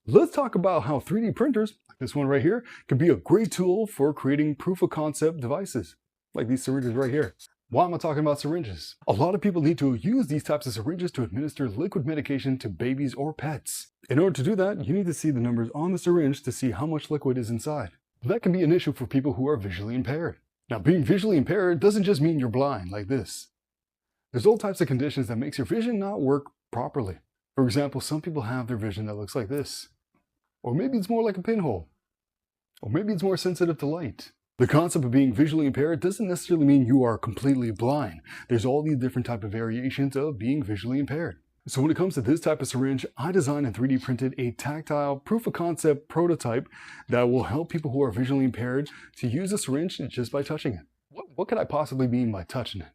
Let's talk about how 3D printers, like this one right here, can be a great tool for creating proof of concept devices, like these syringes right here. Why am I talking about syringes? A lot of people need to use these types of syringes to administer liquid medication to babies or pets. In order to do that, you need to see the numbers on the syringe to see how much liquid is inside. That can be an issue for people who are visually impaired. Now, being visually impaired doesn't just mean you're blind like this. There's all types of conditions that makes your vision not work properly. For example, some people have their vision that looks like this. Or maybe it's more like a pinhole. Or maybe it's more sensitive to light. The concept of being visually impaired doesn't necessarily mean you are completely blind. There's all these different types of variations of being visually impaired. So when it comes to this type of syringe, I designed and 3D printed a tactile proof of concept prototype that will help people who are visually impaired to use the syringe just by touching it. What could I possibly mean by touching it?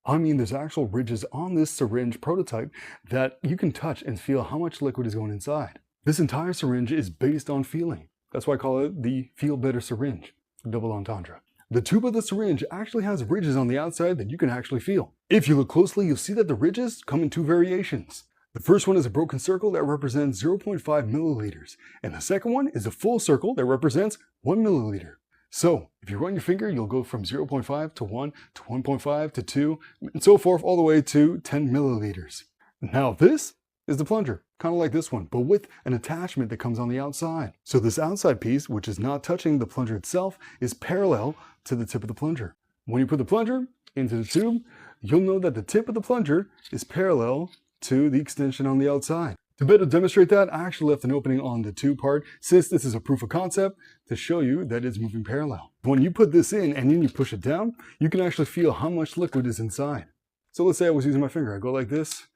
I mean, there's actual ridges on this syringe prototype that you can touch and feel how much liquid is going inside. This entire syringe is based on feeling. That's why I call it the Feel Better Syringe. Double entendre. The tube of the syringe actually has ridges on the outside that you can actually feel. If you look closely, you'll see that the ridges come in two variations. The first one is a broken circle that represents 0.5 milliliters, and the second one is a full circle that represents 1 milliliter. So, if you run your finger, you'll go from 0.5 to 1 to 1.5 to 2, and so forth all the way to 10 milliliters. Now this is the plunger, kind of like this one, but with an attachment that comes on the outside. So this outside piece, which is not touching the plunger itself, is parallel to the tip of the plunger. When you put the plunger into the tube, you'll know that the tip of the plunger is parallel to the extension on the outside. To better demonstrate that, I actually left an opening on the tube part, since this is a proof of concept, to show you that it's moving parallel. When you put this in and then you push it down, you can actually feel how much liquid is inside. So let's say I was using my finger. I go like this,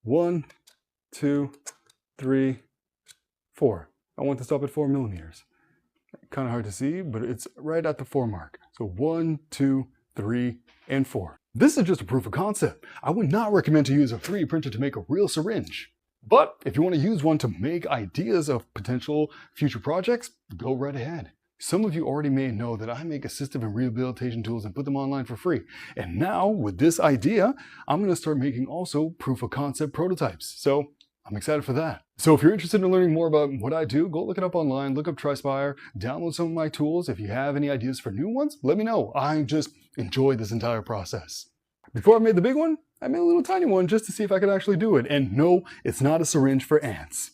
1, 2, 3, 4. I want to stop at 4 millimeters. Kind of hard to see, but it's right at the 4 mark. So 1, 2, 3, and 4. This is just a proof of concept. I would not recommend to use a 3D printer to make a real syringe. But if you want to use one to make ideas of potential future projects, go right ahead. Some of you already may know that I make assistive and rehabilitation tools and put them online for free. And now with this idea, I'm going to start making also proof of concept prototypes. So I'm excited for that. So if you're interested in learning more about what I do, go look it up online, look up Tryspire, download some of my tools. If you have any ideas for new ones, let me know. I just enjoy this entire process. Before I made the big one, I made a little tiny one just to see if I could actually do it. And no, it's not a syringe for ants.